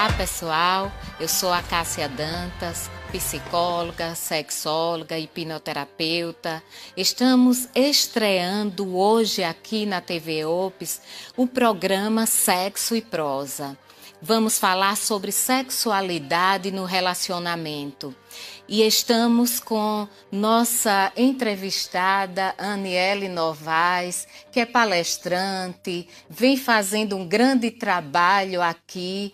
Olá, pessoal. Eu sou a Cássia Dantas, psicóloga, sexóloga, hipnoterapeuta. Estamos estreando hoje aqui na TV Ops o programa Sexo e Prosa. Vamos falar sobre sexualidade no relacionamento. E estamos com nossa entrevistada Aniele Novaes, que é palestrante, vem fazendo um grande trabalho aqui.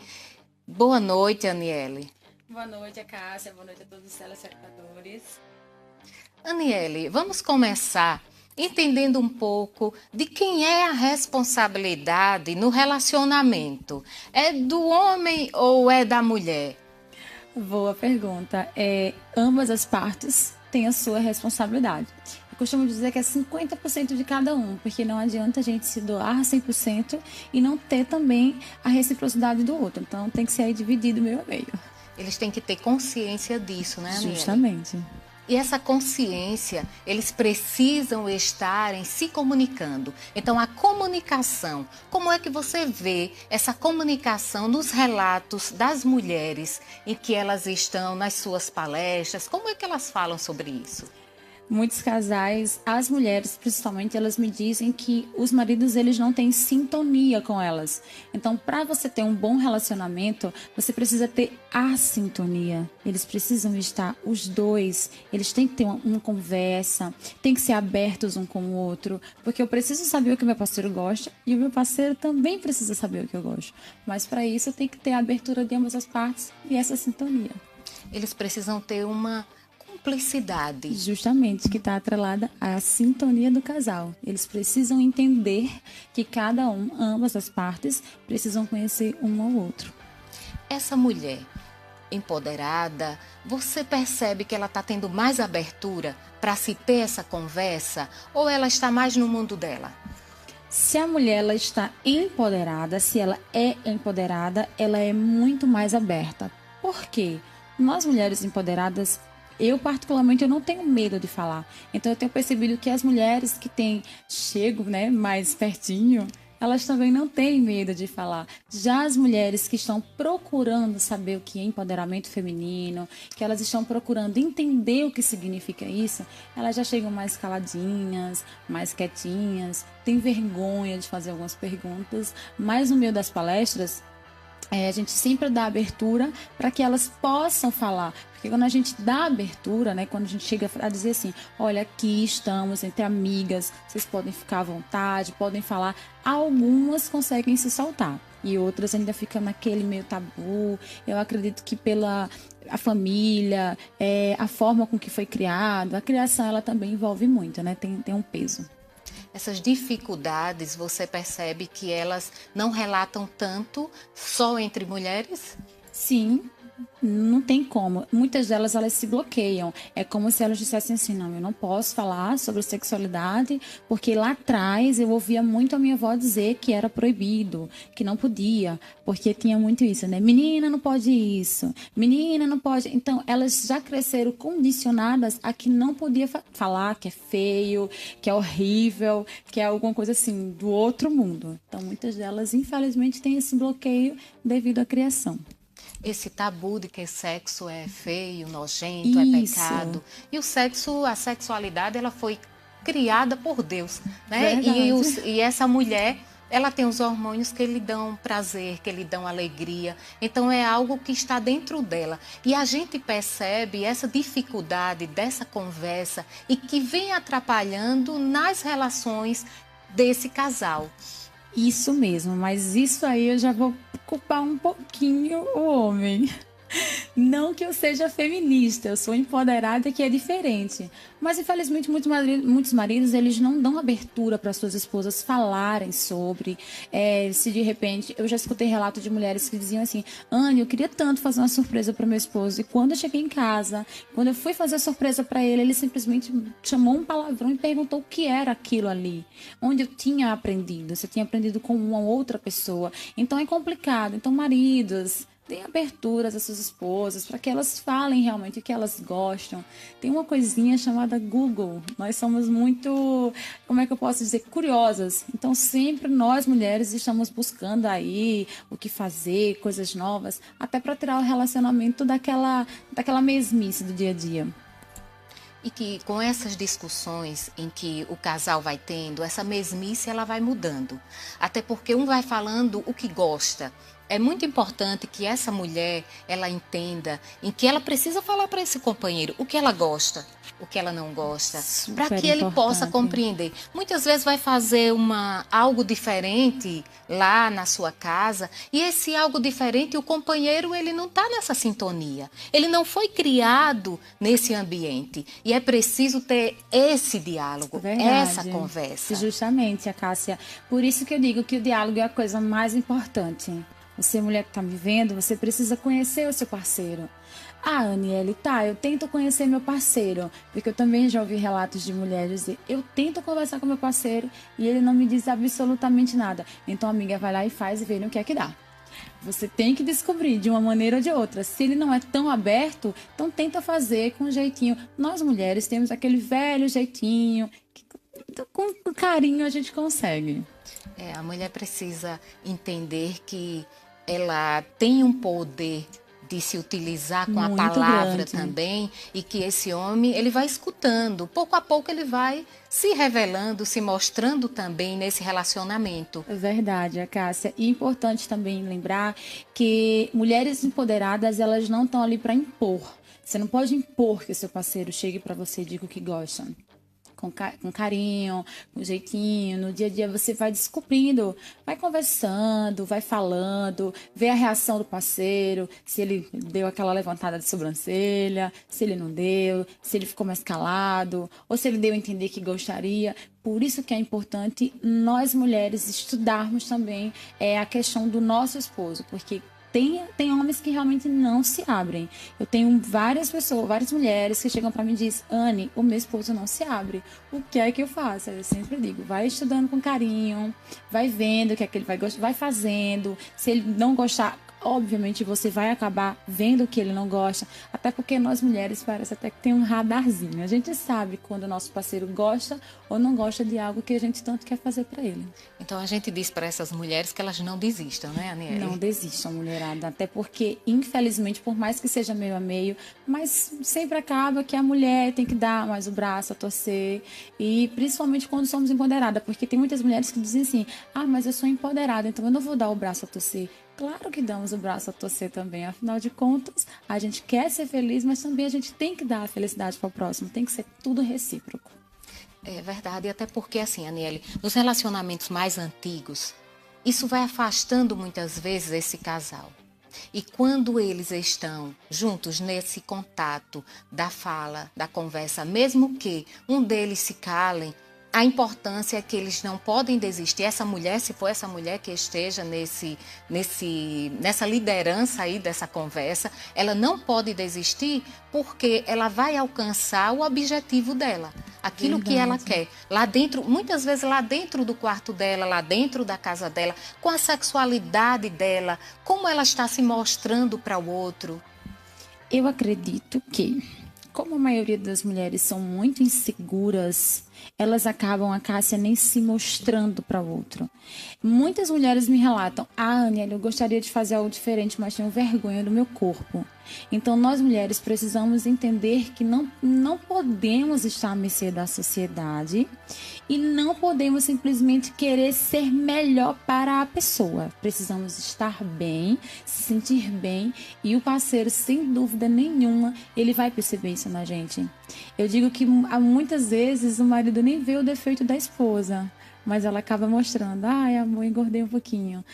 Boa noite, Aniele. Boa noite, Cássia. Boa noite a todos os telespectadores. Aniele, vamos começar entendendo um pouco de quem é a responsabilidade no relacionamento. É do homem ou é da mulher? Boa pergunta. Ambas as partes têm a sua responsabilidade. Eu costumo dizer que é 50% de cada um, porque não adianta a gente se doar 100% e não ter também a reciprocidade do outro. Então tem que ser aí dividido meio a meio. Eles têm que ter consciência disso, né, Aniele? Justamente. E essa consciência, eles precisam estarem se comunicando. Então, a comunicação, como é que você vê essa comunicação nos relatos das mulheres em que elas estão nas suas palestras? Como é que elas falam sobre isso? Muitos casais, as mulheres principalmente, elas me dizem que os maridos eles não têm sintonia com elas. Então, para você ter um bom relacionamento, você precisa ter a sintonia. Eles precisam estar os dois. Eles têm que ter uma conversa, têm que ser abertos um com o outro, porque eu preciso saber o que o meu parceiro gosta e o meu parceiro também precisa saber o que eu gosto. Mas para isso, tem que ter a abertura de ambas as partes e essa sintonia. Eles precisam ter uma cumplicidade. Justamente, que está atrelada à sintonia do casal. Eles precisam entender que cada um, ambas as partes, precisam conhecer um ao outro. Essa mulher empoderada, você percebe que ela está tendo mais abertura para se ter essa conversa ou ela está mais no mundo dela? Se a mulher ela está empoderada, se ela é empoderada, ela é muito mais aberta. Por quê? Nós mulheres empoderadas, eu particularmente eu não tenho medo de falar. Então eu tenho percebido que as mulheres que chegam, mais pertinho, elas também não têm medo de falar. Já as mulheres que estão procurando saber o que é empoderamento feminino, que elas estão procurando entender o que significa isso, elas já chegam mais caladinhas, mais quietinhas, têm vergonha de fazer algumas perguntas, mas no meio das palestras, a gente sempre dá abertura para que elas possam falar. Porque quando a gente dá abertura, quando a gente chega a dizer assim, olha, aqui estamos entre amigas, vocês podem ficar à vontade, podem falar, algumas conseguem se soltar. E outras ainda ficam naquele meio tabu. Eu acredito que pela a família, a forma com que foi criado, a criação ela também envolve muito, tem um peso. Essas dificuldades, você percebe que elas não relatam tanto só entre mulheres? Sim, não tem como. Muitas delas, elas se bloqueiam. É como se elas dissessem assim, não, eu não posso falar sobre sexualidade, porque lá atrás eu ouvia muito a minha avó dizer que era proibido, que não podia, porque tinha muito isso, Menina não pode isso, menina não pode... Então, elas já cresceram condicionadas a que não podia falar que é feio, que é horrível, que é alguma coisa assim, do outro mundo. Então, muitas delas, infelizmente, têm esse bloqueio devido à criação. Esse tabu de que sexo é feio, nojento, é pecado. E o sexo, a sexualidade, ela foi criada por Deus, E essa mulher, ela tem os hormônios que lhe dão prazer, que lhe dão alegria. Então é algo que está dentro dela. E a gente percebe essa dificuldade dessa conversa e que vem atrapalhando nas relações desse casal. Isso mesmo, mas isso aí eu já vou culpar um pouquinho o homem. Não que eu seja feminista, eu sou empoderada, que é diferente. Mas, infelizmente, muitos maridos, eles não dão abertura para suas esposas falarem sobre. Se de repente, eu já escutei relatos de mulheres que diziam assim, Anne, eu queria tanto fazer uma surpresa para meu esposo. E quando eu cheguei em casa, quando eu fui fazer a surpresa para ele simplesmente chamou um palavrão e perguntou o que era aquilo ali. Onde eu tinha aprendido, se eu tinha aprendido com uma outra pessoa. Então, é complicado. Então, maridos... Dê aberturas às suas esposas para que elas falem realmente o que elas gostam. Tem uma coisinha chamada Google. Nós somos muito, como é que eu posso dizer, curiosas. Então, sempre nós mulheres estamos buscando aí o que fazer, coisas novas, até para tirar o relacionamento daquela mesmice do dia a dia. E que com essas discussões em que o casal vai tendo, essa mesmice ela vai mudando. Até porque um vai falando o que gosta. É muito importante que essa mulher, ela entenda em que ela precisa falar para esse companheiro o que ela gosta, o que ela não gosta, para que ele possa compreender. Muitas vezes vai fazer algo diferente lá na sua casa e esse algo diferente, o companheiro ele não está nessa sintonia. Ele não foi criado nesse ambiente e é preciso ter esse diálogo, essa conversa. Justamente, a Cássia. Por isso que eu digo que o diálogo é a coisa mais importante. Você, mulher que está me vendo, você precisa conhecer o seu parceiro. Ah, Aniele, eu tento conhecer meu parceiro, porque eu também já ouvi relatos de mulheres dizer, eu tento conversar com meu parceiro e ele não me diz absolutamente nada. Então a amiga vai lá e faz e vê no que é que dá. Você tem que descobrir de uma maneira ou de outra. Se ele não é tão aberto, então tenta fazer com um jeitinho. Nós mulheres temos aquele velho jeitinho, que com carinho a gente consegue. A mulher precisa entender que ela tem um poder de se utilizar com muito a palavra grande também e que esse homem ele vai escutando. Pouco a pouco ele vai se revelando, se mostrando também nesse relacionamento. É verdade, Cássia. E é importante também lembrar que mulheres empoderadas, elas não estão ali para impor. Você não pode impor que o seu parceiro chegue para você e diga o que gosta. Com carinho, com jeitinho, no dia a dia você vai descobrindo, vai conversando, vai falando, vê a reação do parceiro, se ele deu aquela levantada de sobrancelha, se ele não deu, se ele ficou mais calado, ou se ele deu a entender que gostaria. Por isso que é importante nós mulheres estudarmos também a questão do nosso esposo, porque tem homens que realmente não se abrem. Eu tenho várias pessoas, várias mulheres que chegam para mim e dizem, Anne, o meu esposo não se abre. O que é que eu faço? Eu sempre digo, vai estudando com carinho, vai vendo o que é que ele vai gostar, vai fazendo. Se ele não gostar, obviamente você vai acabar vendo o que ele não gosta, até porque nós mulheres parece até que tem um radarzinho. A gente sabe quando o nosso parceiro gosta ou não gosta de algo que a gente tanto quer fazer para ele. Então a gente diz para essas mulheres que elas não desistam, né, Aniele? Não desistam, mulherada, até porque infelizmente, por mais que seja meio a meio, mas sempre acaba que a mulher tem que dar mais o braço a torcer, e principalmente quando somos empoderadas, porque tem muitas mulheres que dizem assim, mas eu sou empoderada, então eu não vou dar o braço a torcer. Claro que damos o braço a torcer também, afinal de contas, a gente quer ser feliz, mas também a gente tem que dar a felicidade para o próximo, tem que ser tudo recíproco. É verdade, até porque assim, Aniele, nos relacionamentos mais antigos, isso vai afastando muitas vezes esse casal. E quando eles estão juntos nesse contato da fala, da conversa, mesmo que um deles se calem, a importância é que eles não podem desistir. Essa mulher, se for essa mulher que esteja nessa liderança aí dessa conversa, ela não pode desistir porque ela vai alcançar o objetivo dela, aquilo que ela quer. Lá dentro, muitas vezes lá dentro do quarto dela, lá dentro da casa dela, com a sexualidade dela, como ela está se mostrando para o outro. Eu acredito que, como a maioria das mulheres são muito inseguras, elas acabam, a Cássia, nem se mostrando para o outro. Muitas mulheres me relatam, Aniele, eu gostaria de fazer algo diferente, mas tenho vergonha do meu corpo. Então, nós mulheres precisamos entender que não podemos estar à mercê da sociedade e não podemos simplesmente querer ser melhor para a pessoa. Precisamos estar bem, se sentir bem, e o parceiro, sem dúvida nenhuma, ele vai perceber isso na gente. Eu digo que muitas vezes o marido nem vê o defeito da esposa, mas ela acaba mostrando, amor, engordei um pouquinho,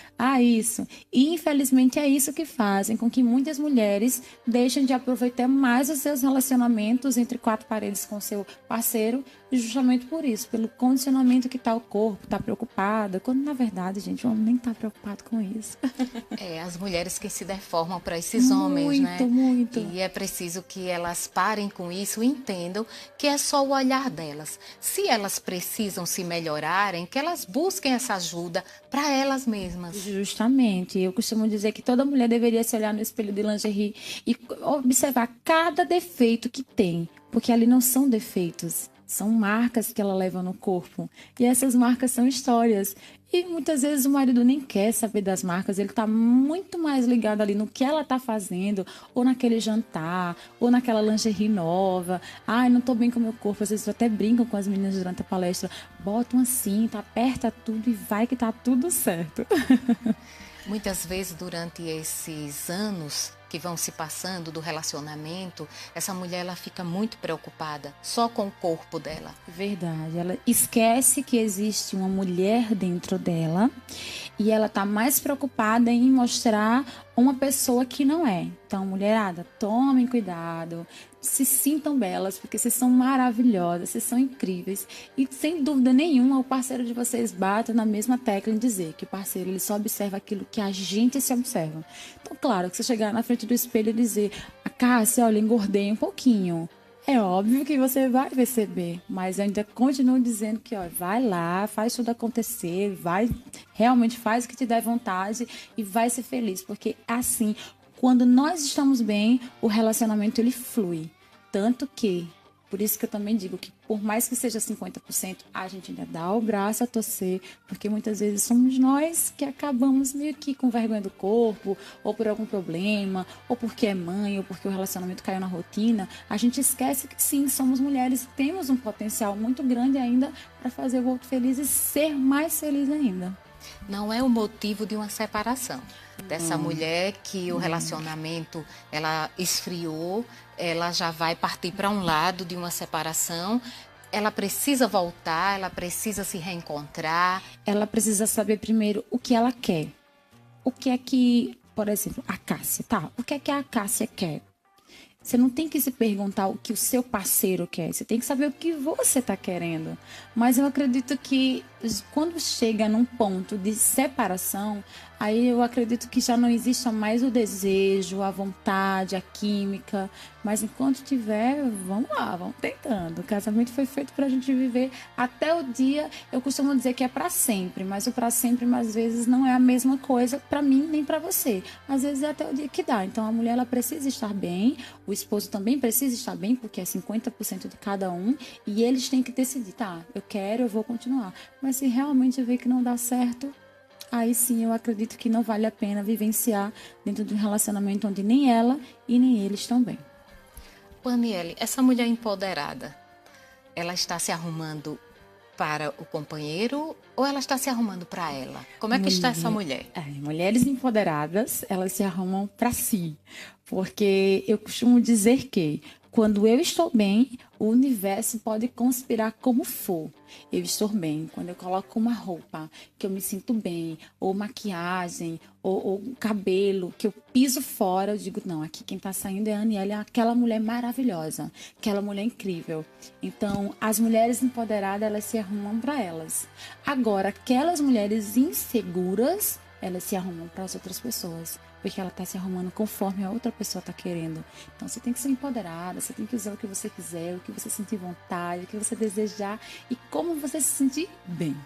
isso. E infelizmente é isso que fazem com que muitas mulheres deixem de aproveitar mais os seus relacionamentos entre quatro paredes com seu parceiro justamente por isso, pelo condicionamento que está o corpo, está preocupada, quando na verdade, gente, o homem nem está preocupado com isso. As mulheres que se deformam para esses homens, né? Muito, muito. E é preciso que elas parem com isso e entendam que é só o olhar delas. Se elas precisam se melhorarem, que elas busquem essa ajuda para elas mesmas. Justamente. Eu costumo dizer que toda mulher deveria se olhar no espelho de lingerie e observar cada defeito que tem, porque ali não são defeitos. São marcas que ela leva no corpo. E essas marcas são histórias. E muitas vezes o marido nem quer saber das marcas. Ele está muito mais ligado ali no que ela está fazendo, ou naquele jantar, ou naquela lingerie nova. Ai, não estou bem com o meu corpo. Às vezes eu até brinco com as meninas durante a palestra. Bota uma cinta, aperta tudo e vai que tá tudo certo. Muitas vezes durante esses anos que vão se passando do relacionamento, essa mulher ela fica muito preocupada só com o corpo dela. Verdade, ela esquece que existe uma mulher dentro dela e ela tá mais preocupada em mostrar uma pessoa que não é. Então, mulherada, tomem cuidado, se sintam belas, porque vocês são maravilhosas, vocês são incríveis. E sem dúvida nenhuma, o parceiro de vocês bate na mesma tecla em dizer que o parceiro ele só observa aquilo que a gente se observa. Então, claro, que você chegar na frente do espelho e dizer: a Cássia, olha, engordei um pouquinho. É óbvio que você vai perceber, mas eu ainda continuo dizendo que, ó, vai lá, faz tudo acontecer, vai, realmente faz o que te der vontade e vai ser feliz, porque assim, quando nós estamos bem, o relacionamento ele flui. Tanto que, por isso que eu também digo que por mais que seja 50%, a gente ainda dá o braço a torcer, porque muitas vezes somos nós que acabamos meio que com vergonha do corpo, ou por algum problema, ou porque é mãe, ou porque o relacionamento caiu na rotina. A gente esquece que sim, somos mulheres e temos um potencial muito grande ainda para fazer o outro feliz e ser mais feliz ainda. Não é o motivo de uma separação dessa mulher que o relacionamento ela esfriou, ela já vai partir para um lado de uma separação. Ela precisa voltar, ela precisa se reencontrar. Ela precisa saber primeiro o que ela quer. O que é que, por exemplo, a Cássia, tá? O que é que a Cássia quer? Você não tem que se perguntar o que o seu parceiro quer. Você tem que saber o que você está querendo. Mas eu acredito que quando chega num ponto de separação, aí eu acredito que já não exista mais o desejo, a vontade, a química. Mas enquanto tiver, vamos lá, vamos tentando. O casamento foi feito para a gente viver até o dia. Eu costumo dizer que é para sempre, mas o para sempre, às vezes, não é a mesma coisa para mim nem para você. Às vezes é até o dia que dá. Então a mulher ela precisa estar bem, o esposo também precisa estar bem, porque é 50% de cada um, e eles têm que decidir, tá, eu quero, eu vou continuar. Mas se realmente ver que não dá certo, aí sim eu acredito que não vale a pena vivenciar dentro de um relacionamento onde nem ela e nem ele estão bem. Paniele, essa mulher empoderada, ela está se arrumando para o companheiro ou ela está se arrumando para ela? Como é que está essa mulher? Mulheres empoderadas, elas se arrumam para si. Porque eu costumo dizer que quando eu estou bem, o universo pode conspirar como for. Eu estou bem quando eu coloco uma roupa que eu me sinto bem, ou maquiagem, ou cabelo, que eu piso fora, eu digo, não, aqui quem está saindo é a Aniele, é aquela mulher maravilhosa, aquela mulher incrível. Então, as mulheres empoderadas, elas se arrumam para elas. Agora, aquelas mulheres inseguras, elas se arrumam para as outras pessoas, porque ela está se arrumando conforme a outra pessoa está querendo. Então, você tem que ser empoderada, você tem que usar o que você quiser, o que você sentir vontade, o que você desejar e como você se sentir bem.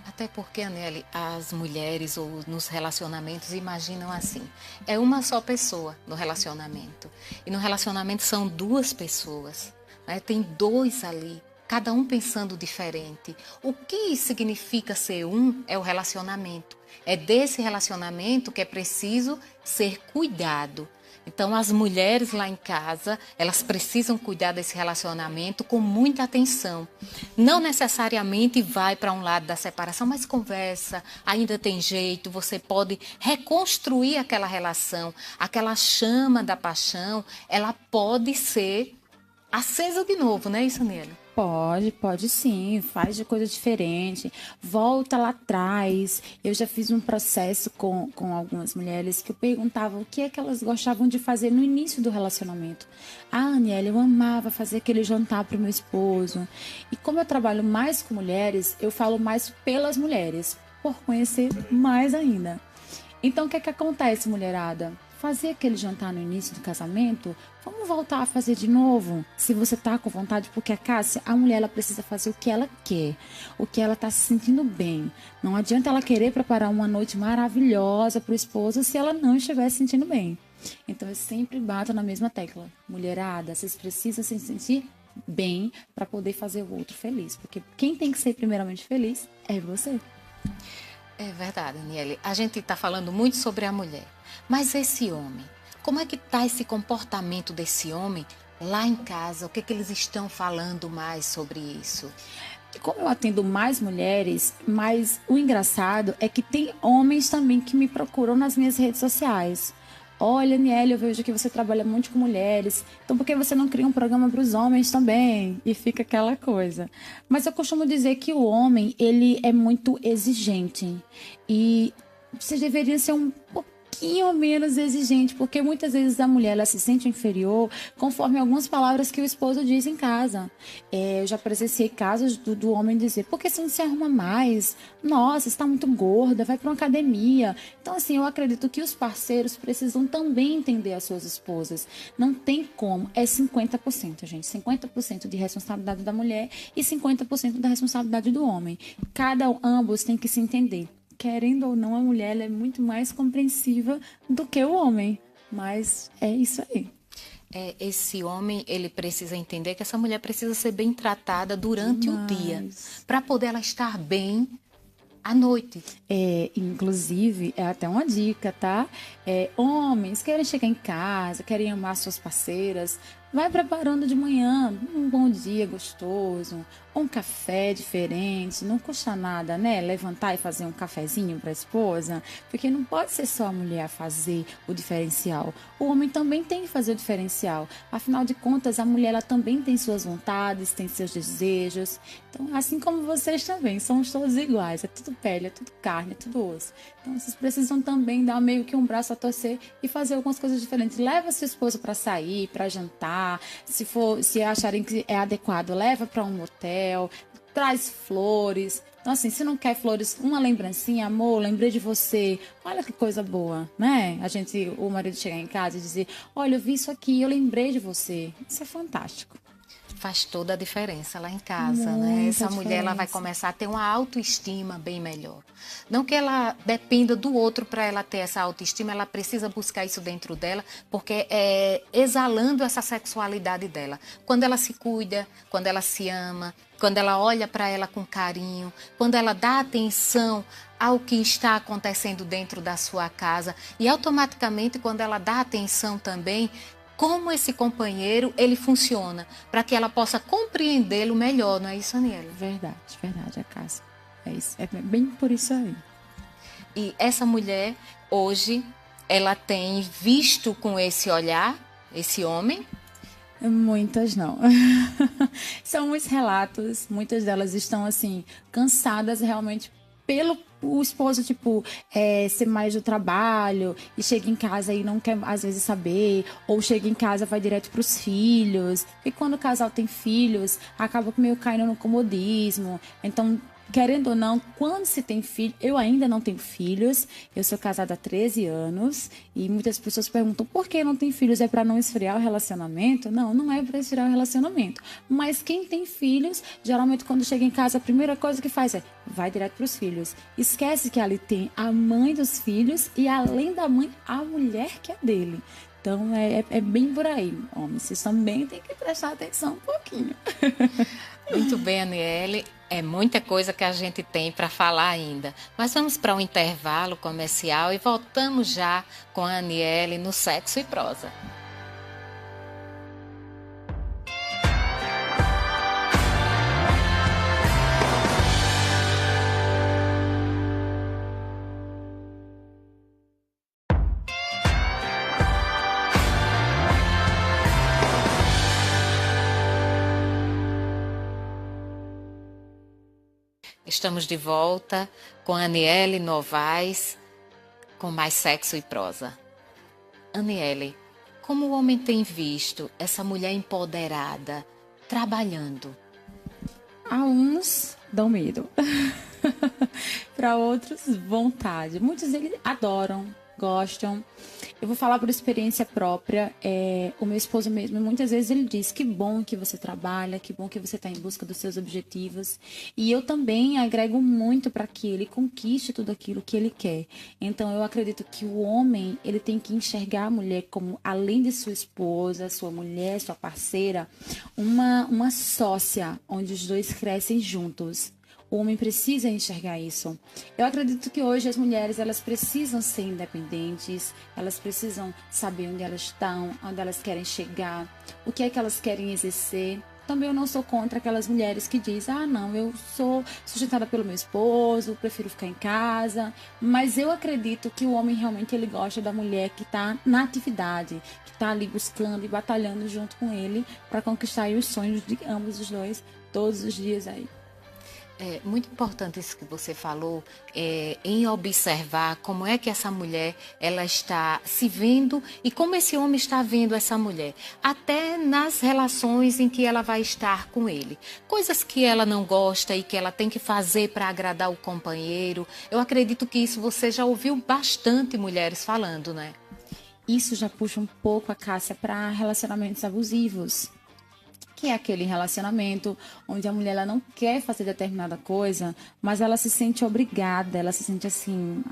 Até porque, Aniele, as mulheres ou nos relacionamentos imaginam assim, é uma só pessoa no relacionamento. E no relacionamento são duas pessoas, né? Tem dois ali, cada um pensando diferente. O que significa ser um é o relacionamento. É desse relacionamento que é preciso ser cuidado. Então, as mulheres lá em casa, elas precisam cuidar desse relacionamento com muita atenção. Não necessariamente vai para um lado da separação, mas conversa, ainda tem jeito, você pode reconstruir aquela relação, aquela chama da paixão, ela pode ser acesa de novo, não é isso, Nele? Pode sim, faz de coisa diferente, volta lá atrás. Eu já fiz um processo com algumas mulheres que eu perguntava o que é que elas gostavam de fazer no início do relacionamento. Ah, Aniele, eu amava fazer aquele jantar para o meu esposo. E como eu trabalho mais com mulheres, eu falo mais pelas mulheres, por conhecer mais ainda. Então, o que é que acontece, mulherada? Fazer aquele jantar no início do casamento, vamos voltar a fazer de novo, se você tá com vontade, porque a mulher ela precisa fazer o que ela quer, o que ela tá se sentindo bem. Não adianta ela querer preparar uma noite maravilhosa para o esposo se ela não estiver se sentindo bem. Então eu sempre bato na mesma tecla. Mulherada, vocês precisam se sentir bem para poder fazer o outro feliz, porque quem tem que ser primeiramente feliz é você. É verdade, Aniele. A gente está falando muito sobre a mulher. Mas esse homem, como é que está esse comportamento desse homem lá em casa? O que é que eles estão falando mais sobre isso? Como eu atendo mais mulheres, mas o engraçado é que tem homens também que me procuram nas minhas redes sociais. Olha, Aniele, eu vejo que você trabalha muito com mulheres, então por que você não cria um programa para os homens também? E fica aquela coisa. Mas eu costumo dizer que o homem, ele é muito exigente. E vocês deveriam ser um pouquinho menos exigente, porque muitas vezes a mulher ela se sente inferior conforme algumas palavras que o esposo diz em casa. Eu já presenciei casos do homem dizer: por que você não se arruma mais? Nossa, você está muito gorda, vai para uma academia. Então, assim, eu acredito que os parceiros precisam também entender as suas esposas. Não tem como, é 50%, gente. 50% de responsabilidade da mulher e 50% da responsabilidade do homem. Ambos têm que se entender. Querendo ou não, a mulher ela é muito mais compreensiva do que o homem. Mas é isso aí. Esse homem, ele precisa entender que essa mulher precisa ser bem tratada durante o dia, para poder ela estar bem à noite. Inclusive, é até uma dica, tá? Homens querem chegar em casa, querem amar suas parceiras, vai preparando de manhã um bom dia gostoso, um café diferente, não custa nada, né? Levantar e fazer um cafezinho para a esposa, porque não pode ser só a mulher a fazer o diferencial. O homem também tem que fazer o diferencial. Afinal de contas, a mulher ela também tem suas vontades, tem seus desejos. Então, assim como vocês também, somos todos iguais, é tudo pele, é tudo carne, é tudo osso. Então, vocês precisam também dar meio que um braço a torcer e fazer algumas coisas diferentes. Leva sua esposa para sair, para jantar, se acharem que é adequado, leva para um motel, traz flores. Então, assim, se não quer flores, uma lembrancinha, amor, lembrei de você. Olha que coisa boa, né? O marido chegar em casa e dizer: olha, eu vi isso aqui, eu lembrei de você. Isso é fantástico. Faz toda a diferença lá em casa, né? Essa mulher ela vai começar a ter uma autoestima bem melhor. Não que ela dependa do outro para ela ter essa autoestima, ela precisa buscar isso dentro dela, porque é exalando essa sexualidade dela. Quando ela se cuida, quando ela se ama, quando ela olha para ela com carinho, quando ela dá atenção ao que está acontecendo dentro da sua casa e automaticamente quando ela dá atenção também como esse companheiro ele funciona, para que ela possa compreendê-lo melhor, não é isso, Aniele? Verdade, a casa. É isso, é bem por isso aí. E essa mulher, hoje, ela tem visto com esse olhar, esse homem? Muitas não. São muitos relatos, muitas delas estão, assim, cansadas realmente pelo o esposo, ser mais do trabalho e chega em casa e não quer, às vezes, saber, ou chega em casa vai direto para os filhos. E quando o casal tem filhos, acaba meio caindo no comodismo. Então, querendo ou não, quando se tem filho, eu ainda não tenho filhos, eu sou casada há 13 anos e muitas pessoas perguntam por que não tem filhos, é para não esfriar o relacionamento? Não, não é para esfriar o relacionamento, mas quem tem filhos, geralmente quando chega em casa, a primeira coisa que faz é vai direto para os filhos, esquece que ali tem a mãe dos filhos e além da mãe, a mulher que é dele. Então, é bem por aí, homens, vocês também têm que prestar atenção um pouquinho. Muito bem, Aniele. É muita coisa que a gente tem para falar ainda. Mas vamos para um intervalo comercial e voltamos já com a Aniele no Sexo e Prosa. Estamos de volta com Aniele Novaes, com mais sexo e prosa. Aniele, como o homem tem visto essa mulher empoderada trabalhando? A uns dão medo, para outros vontade. Muitos deles adoram, gostam. Eu vou falar por experiência própria. O meu esposo mesmo, muitas vezes ele diz: que bom que você trabalha, que bom que você está em busca dos seus objetivos. E eu também agrego muito para que ele conquiste tudo aquilo que ele quer. Então eu acredito que o homem, ele tem que enxergar a mulher como, além de sua esposa, sua mulher, sua parceira, uma sócia, onde os dois crescem juntos. O homem precisa enxergar isso. Eu acredito que hoje as mulheres, elas precisam ser independentes, elas precisam saber onde elas estão, onde elas querem chegar, o que é que elas querem exercer. Também eu não sou contra aquelas mulheres que dizem: ah, não, eu sou sustentada pelo meu esposo, prefiro ficar em casa. Mas eu acredito que o homem realmente ele gosta da mulher que está na atividade, que está ali buscando e batalhando junto com ele para conquistar os sonhos de ambos os dois todos os dias aí. É muito importante isso que você falou, em observar como é que essa mulher ela está se vendo e como esse homem está vendo essa mulher, até nas relações em que ela vai estar com ele. Coisas que ela não gosta e que ela tem que fazer para agradar o companheiro. Eu acredito que isso você já ouviu bastante mulheres falando, né? Isso já puxa um pouco a Cássia para relacionamentos abusivos, que é aquele relacionamento onde a mulher ela não quer fazer determinada coisa, mas ela se sente obrigada, ela se sente assim,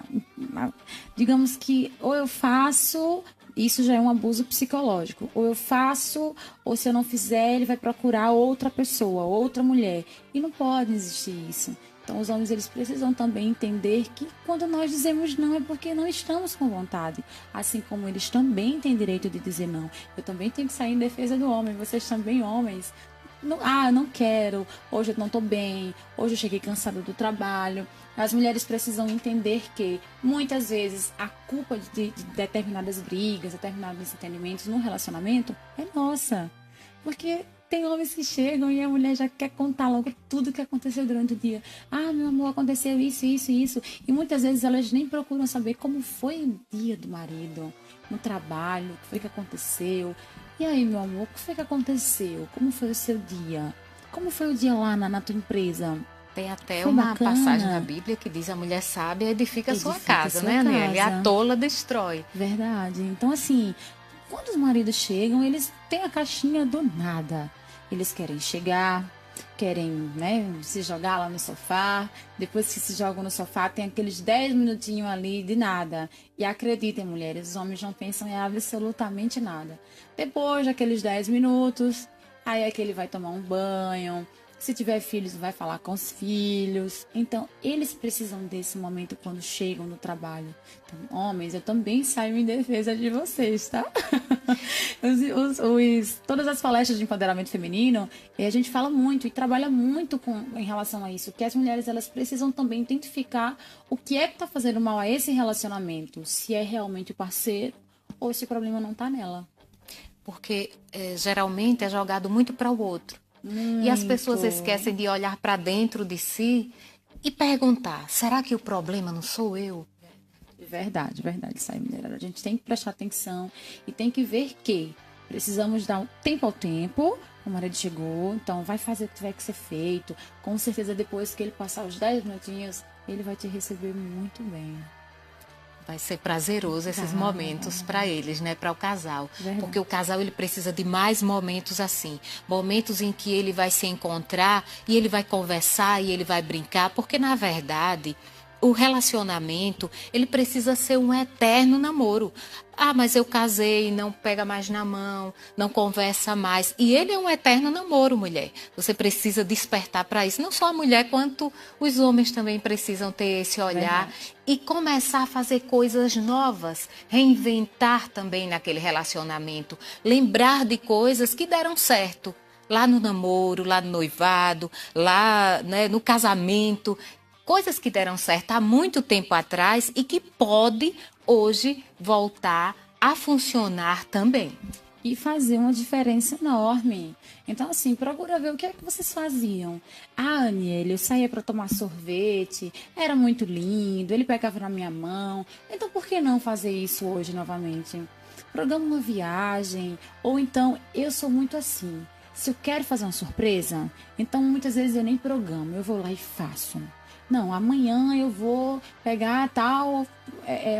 digamos que ou eu faço, isso já é um abuso psicológico, ou eu faço, ou se eu não fizer, ele vai procurar outra pessoa, outra mulher, e não pode existir isso. Então, os homens eles precisam também entender que quando nós dizemos não é porque não estamos com vontade. Assim como eles também têm direito de dizer não. Eu também tenho que sair em defesa do homem. Vocês também, homens. Não, não quero. Hoje eu não estou bem. Hoje eu cheguei cansada do trabalho. As mulheres precisam entender que muitas vezes a culpa de determinadas brigas, determinados desentendimentos no relacionamento é nossa. Porque tem homens que chegam e a mulher já quer contar logo tudo que aconteceu durante o dia. Ah, meu amor, aconteceu isso, isso e isso. E muitas vezes elas nem procuram saber como foi o dia do marido, no trabalho, o que foi que aconteceu. E aí, meu amor, o que foi que aconteceu? Como foi o seu dia? Como foi o dia lá na tua empresa? Tem até Foi uma bacana? passagem na Bíblia que diz: a mulher sábia edifica a sua Edifica a casa, sua né, Aniele? E a casa. tola destrói. Verdade. Então, assim, quando os maridos chegam, eles têm a caixinha do nada. Eles querem chegar, querem, né, se jogar lá no sofá. Depois que se jogam no sofá, tem aqueles 10 minutinhos ali de nada. E acreditem, mulheres, os homens não pensam em absolutamente nada. Depois daqueles 10 minutos, aí é que ele vai tomar um banho. Se tiver filhos, vai falar com os filhos. Então, eles precisam desse momento quando chegam no trabalho. Então, homens, eu também saio em defesa de vocês, tá? Todas as palestras de empoderamento feminino, a gente fala muito e trabalha muito em relação a isso. Que as mulheres elas precisam também identificar o que é que está fazendo mal a esse relacionamento. Se é realmente o parceiro ou se o problema não está nela. Porque geralmente é jogado muito para o outro. E as pessoas esquecem de olhar para dentro de si e perguntar: será que o problema não sou eu? Verdade, verdade, isso aí, mulher. A gente tem que prestar atenção e tem que ver que precisamos dar um tempo ao tempo. O marido chegou, então vai fazer o que tiver que ser feito. Com certeza, depois que ele passar os 10 minutinhos, ele vai te receber muito bem. Vai ser prazeroso esses momentos para eles, né, para o casal. Verdade. Porque o casal ele precisa de mais momentos assim, momentos em que ele vai se encontrar e ele vai conversar e ele vai brincar, porque na verdade o relacionamento, ele precisa ser um eterno namoro. Ah, mas eu casei, não pega mais na mão, não conversa mais. E ele é um eterno namoro, mulher. Você precisa despertar para isso. Não só a mulher, quanto os homens também precisam ter esse olhar. Verdade. E começar a fazer coisas novas. Reinventar também naquele relacionamento. Lembrar de coisas que deram certo. Lá no namoro, lá no noivado, lá, né, no casamento. Coisas que deram certo há muito tempo atrás e que pode hoje voltar a funcionar também. e fazer uma diferença enorme. Então, assim, procura ver o que é que vocês faziam. Ah, Aniele, eu saía para tomar sorvete, era muito lindo, ele pegava na minha mão. Então, por que não fazer isso hoje novamente? Programa uma viagem, ou então, eu sou muito assim. Se eu quero fazer uma surpresa, então muitas vezes eu nem programo, eu vou lá e faço. Não, amanhã eu vou pegar tal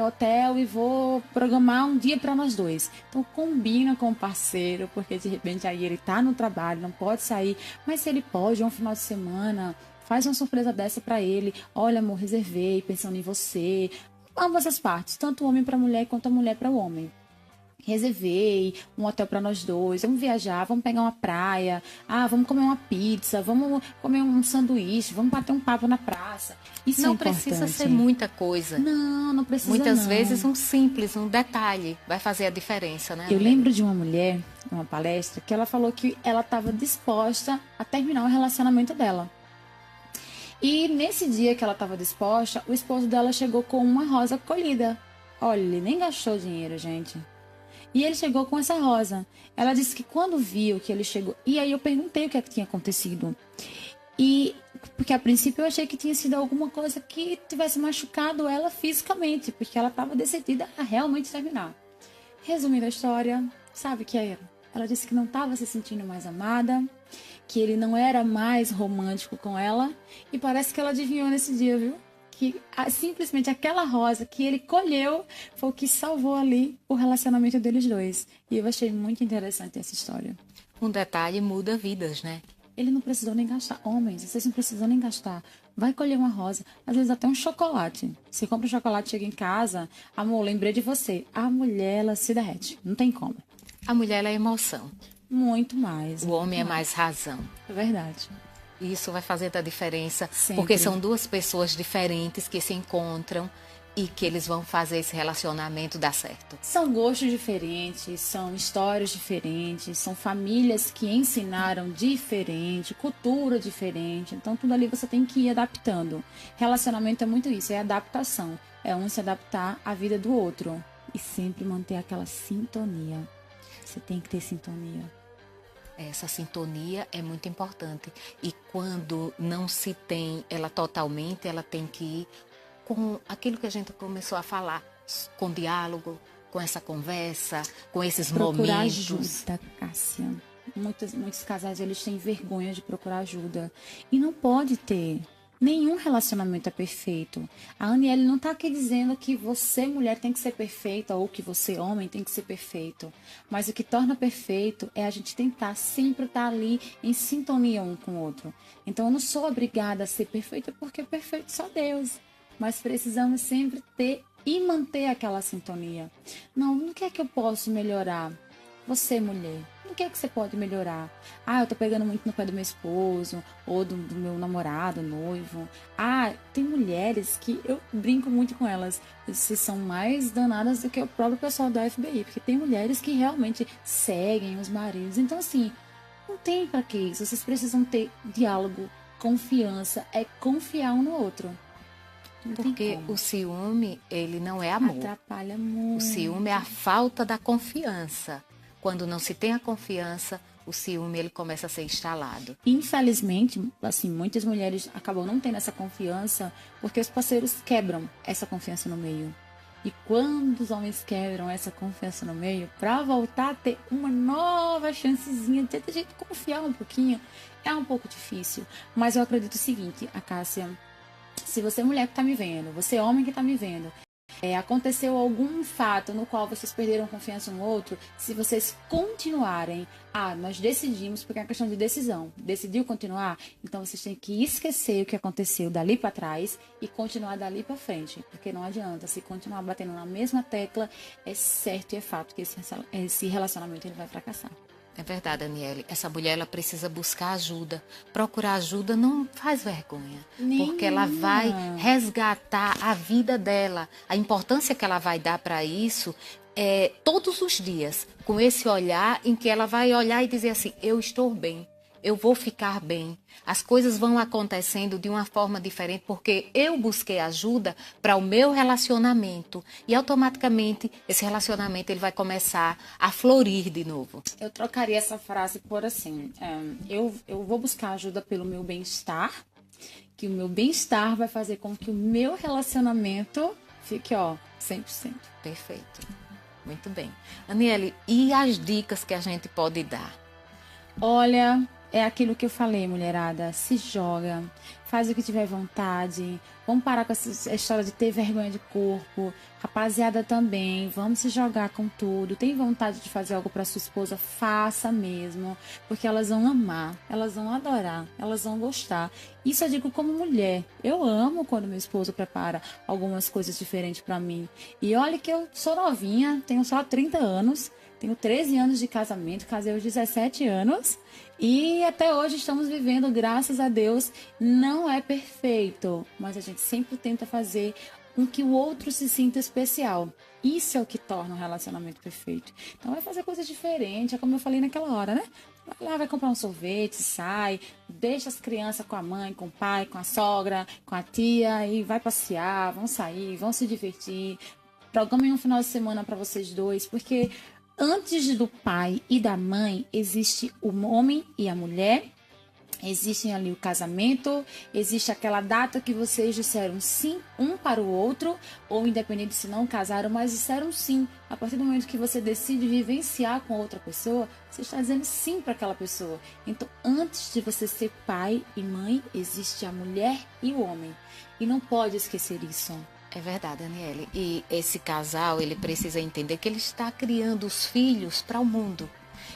hotel e vou programar um dia para nós dois. Então combina com o parceiro, porque de repente aí ele tá no trabalho, não pode sair, mas se ele pode, um final de semana, faz uma surpresa dessa para ele. Olha, amor, reservei, pensando em você. Ambas as partes, tanto o homem para a mulher quanto a mulher para o homem. Reservei um hotel para nós dois, vamos viajar, vamos pegar uma praia, vamos comer uma pizza, vamos comer um sanduíche, vamos bater um papo na praça. Isso não é importante. precisa ser muita coisa. Não precisa. Muitas não. vezes um simples, um detalhe vai fazer a diferença, né? Eu lembro de uma mulher, numa palestra, que ela falou que ela estava disposta a terminar o relacionamento dela. E nesse dia que ela estava disposta, o esposo dela chegou com uma rosa colhida. Olha, ele nem gastou dinheiro, gente. E ele chegou com essa rosa. Ela disse que quando viu que ele chegou... E aí eu perguntei o que é que tinha acontecido. Porque a princípio eu achei que tinha sido alguma coisa que tivesse machucado ela fisicamente. Porque ela estava decidida a realmente terminar. Resumindo a história, sabe o que é? Ela disse que não estava se sentindo mais amada. Que ele não era mais romântico com ela. E parece que ela adivinhou nesse dia, viu? Que simplesmente aquela rosa que ele colheu foi o que salvou ali o relacionamento deles dois. E eu achei muito interessante essa história. Um detalhe muda vidas, né? Ele não precisou nem gastar. Homens, vocês não precisam nem gastar. Vai colher uma rosa, às vezes até um chocolate. Você compra um chocolate, chega em casa, amor, lembrei de você. A mulher, ela se derrete, não tem como. A mulher, ela é emoção. Muito mais. O homem é mais razão. É verdade. Isso vai fazer a diferença, Sempre. porque são duas pessoas diferentes que se encontram e que eles vão fazer esse relacionamento dar certo. São gostos diferentes, são histórias diferentes, são famílias que ensinaram diferente, cultura diferente. Então, tudo ali você tem que ir adaptando. Relacionamento é muito isso, é adaptação. É um se adaptar à vida do outro. E sempre manter aquela sintonia. Você tem que ter sintonia. Essa sintonia é muito importante. E quando não se tem ela totalmente, ela tem que ir com aquilo que a gente começou a falar, com diálogo, com essa conversa, com esses procurar momentos. Ajuda, Cássia. Muitos casais, eles têm vergonha de procurar ajuda. E não pode ter. Nenhum relacionamento é perfeito. A Aniele não está aqui dizendo que você, mulher, tem que ser perfeita ou que você, homem, tem que ser perfeito. Mas o que torna perfeito é a gente tentar sempre estar ali em sintonia um com o outro. Então, eu não sou obrigada a ser perfeita porque é perfeito só Deus. Mas precisamos sempre ter e manter aquela sintonia. Não, no que é que eu posso melhorar? Você, mulher, no que é que você pode melhorar? Eu tô pegando muito no pé do meu esposo, ou do meu namorado, noivo. Tem mulheres que eu brinco muito com elas. Vocês são mais danadas do que o próprio pessoal da FBI, porque tem mulheres que realmente seguem os maridos. Então, assim, não tem pra que isso. Vocês precisam ter diálogo, confiança, é confiar um no outro. Porque o ciúme, ele não é amor. Atrapalha muito. O ciúme é a falta da confiança. Quando não se tem a confiança, o ciúme ele começa a ser instalado. Infelizmente, assim, muitas mulheres acabam não tendo essa confiança porque os parceiros quebram essa confiança no meio. E quando os homens quebram essa confiança no meio, para voltar a ter uma nova chancezinha de a gente confiar um pouquinho, é um pouco difícil. Mas eu acredito o seguinte, a Cássia, se você é mulher que está me vendo, você é homem que está me vendo, aconteceu algum fato no qual vocês perderam confiança um no outro, se vocês continuarem, nós decidimos, porque é uma questão de decisão, decidiu continuar, então vocês têm que esquecer o que aconteceu dali para trás e continuar dali para frente, porque não adianta, se continuar batendo na mesma tecla, é certo e é fato que esse relacionamento ele vai fracassar. É verdade, Aniele. Essa mulher ela precisa buscar ajuda. Procurar ajuda não faz vergonha. Porque ela vai resgatar a vida dela. A importância que ela vai dar para isso é todos os dias. Com esse olhar em que ela vai olhar e dizer assim, eu estou bem. eu vou ficar bem. As coisas vão acontecendo de uma forma diferente porque eu busquei ajuda para o meu relacionamento e automaticamente esse relacionamento ele vai começar a florir de novo. Eu trocaria essa frase por assim, eu vou buscar ajuda pelo meu bem-estar, que o meu bem-estar vai fazer com que o meu relacionamento fique, 100%. Perfeito. Muito bem. Aniele, e as dicas que a gente pode dar? Olha, é aquilo que eu falei, mulherada. Se joga, faz o que tiver vontade. Vamos parar com essa história de ter vergonha de corpo. Rapaziada também, vamos se jogar com tudo. Tem vontade de fazer algo para sua esposa? Faça mesmo. Porque elas vão amar, elas vão adorar, elas vão gostar. Isso eu digo como mulher. Eu amo quando meu esposo prepara algumas coisas diferentes para mim. E olha que eu sou novinha, tenho só 30 anos. Tenho 13 anos de casamento, casei aos 17 anos e até hoje estamos vivendo, graças a Deus. Não é perfeito, mas a gente sempre tenta fazer com que o outro se sinta especial. Isso é o que torna um relacionamento perfeito. Então vai fazer coisa diferente, é como eu falei naquela hora, né? Vai lá, vai comprar um sorvete, sai, deixa as crianças com a mãe, com o pai, com a sogra, com a tia e vai passear, vão sair, vão se divertir. Programem um final de semana para vocês dois, porque antes do pai e da mãe, existe o homem e a mulher, existe ali o casamento, existe aquela data que vocês disseram sim um para o outro, ou independente se não casaram, mas disseram sim. A partir do momento que você decide vivenciar com outra pessoa, você está dizendo sim para aquela pessoa. Então, antes de você ser pai e mãe, existe a mulher e o homem. E não pode esquecer isso. É verdade, Aniele. E esse casal, ele precisa entender que ele está criando os filhos para o mundo.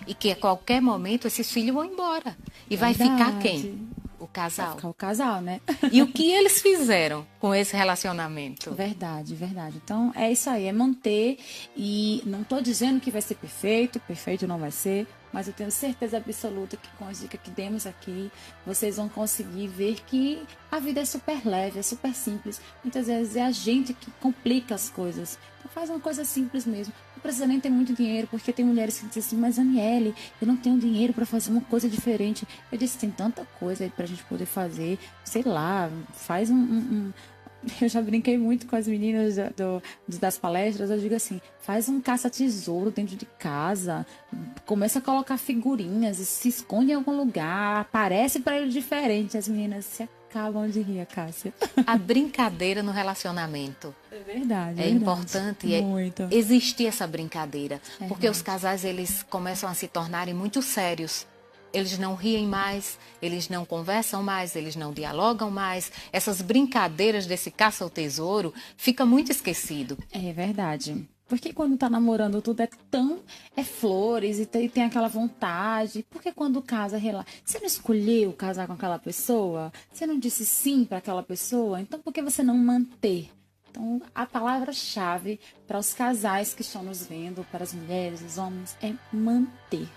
E que a qualquer momento esses filhos vão embora. E vai ficar quem? O casal. Vai ficar o casal, né? E o que eles fizeram com esse relacionamento? Verdade, verdade. Então, é isso aí, é manter. E não estou dizendo que vai ser perfeito, perfeito não vai ser, mas eu tenho certeza absoluta que com as dicas que demos aqui, vocês vão conseguir ver que a vida é super leve, é super simples. Muitas vezes é a gente que complica as coisas. Então faz uma coisa simples mesmo. Não precisa nem ter muito dinheiro, porque tem mulheres que dizem assim, mas Aniele, eu não tenho dinheiro para fazer uma coisa diferente. Eu disse, tem tanta coisa aí pra gente poder fazer, sei lá, faz Eu já brinquei muito com as meninas das palestras. Eu digo assim, faz um caça-tesouro dentro de casa, começa a colocar figurinhas, se esconde em algum lugar, aparece para ele diferente. As meninas se acabam de rir, Cássia. A brincadeira no relacionamento. É verdade. É importante muito. Existir essa brincadeira, porque os casais eles começam a se tornarem muito sérios. Eles não riem mais, eles não conversam mais, eles não dialogam mais. Essas brincadeiras desse caça ao tesouro fica muito esquecido. É verdade. Porque quando tá namorando tudo é flores e tem aquela vontade. Porque quando casa, você não escolheu casar com aquela pessoa? Você não disse sim para aquela pessoa? Então por que você não manter? Então a palavra-chave para os casais que estão nos vendo, para as mulheres, os homens, é manter.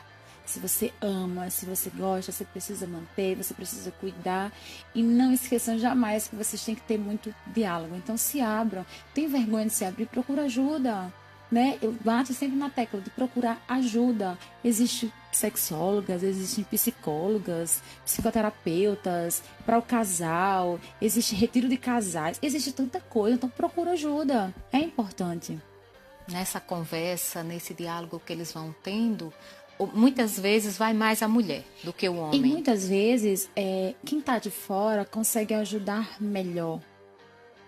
Se você ama, se você gosta, você precisa manter, você precisa cuidar. E não esqueçam jamais que vocês têm que ter muito diálogo. Então se abram. Tem vergonha de se abrir, procura ajuda. Né? Eu bato sempre na tecla de procurar ajuda. Existem sexólogas, existem psicólogas, psicoterapeutas para o casal, existe retiro de casais, existe tanta coisa. Então procura ajuda. É importante. Nessa conversa, nesse diálogo que eles vão tendo, muitas vezes vai mais a mulher do que o homem. E muitas vezes, quem está de fora consegue ajudar melhor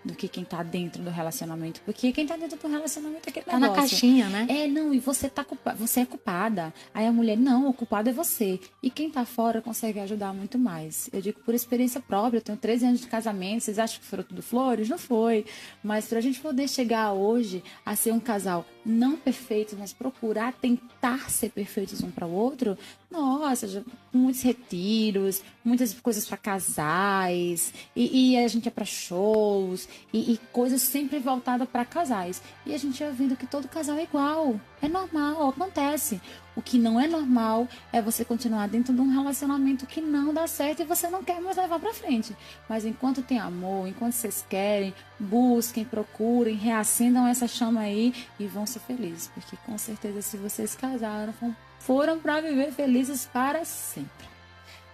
do que quem tá dentro do relacionamento. Porque quem tá dentro do relacionamento é aquele negócio. Tá na caixinha, né? Não, e você você é culpada. Aí a mulher, não, o culpado é você. E quem tá fora consegue ajudar muito mais. Eu digo por experiência própria, eu tenho 13 anos de casamento, vocês acham que foram tudo flores? Não foi. Mas pra gente poder chegar hoje a ser um casal não perfeito, mas procurar tentar ser perfeitos um para o outro, nossa, já, muitos retiros, muitas coisas para casais, e a gente ia para shows, e coisas sempre voltadas para casais. E a gente ia vendo que todo casal é igual, é normal, acontece. O que não é normal é você continuar dentro de um relacionamento que não dá certo e você não quer mais levar pra frente. Mas enquanto tem amor, enquanto vocês querem, busquem, procurem, reacendam essa chama aí e vão ser felizes. Porque com certeza se vocês casaram, foram para viver felizes para sempre.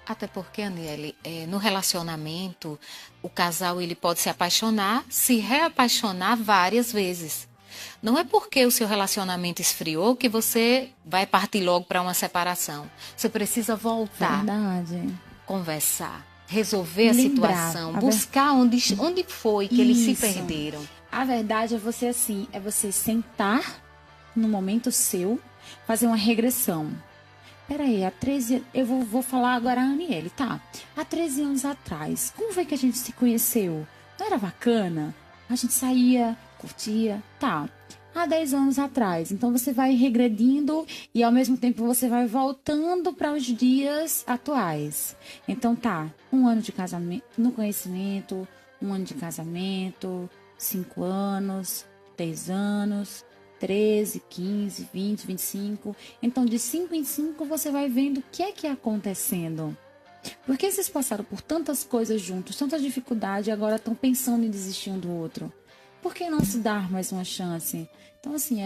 Até porque, Aniele, no relacionamento, o casal ele pode se apaixonar, se reapaixonar várias vezes. Não é porque o seu relacionamento esfriou que você vai partir logo para uma separação. Você precisa voltar, Verdade. conversar, resolver a Lembrar. situação, buscar onde foi que eles se Isso. perderam. A verdade é você assim, é você sentar no momento seu, fazer uma regressão. Peraí, há 13 eu vou falar agora a Aniele, tá? Há 13 anos atrás, como foi que a gente se conheceu? Não era bacana? A gente saía, curtia, tá. Há 10 anos atrás, então você vai regredindo e ao mesmo tempo você vai voltando para os dias atuais. Então tá, 1 ano de casamento, no conhecimento, 1 ano de casamento, 5 anos, 10 anos, 13, 15, 20, 25. Então, de 5 em 5, você vai vendo o que é acontecendo. Porque vocês passaram por tantas coisas juntos, tanta dificuldade, e agora estão pensando em desistir um do outro. Por que não se dar mais uma chance? Então, assim,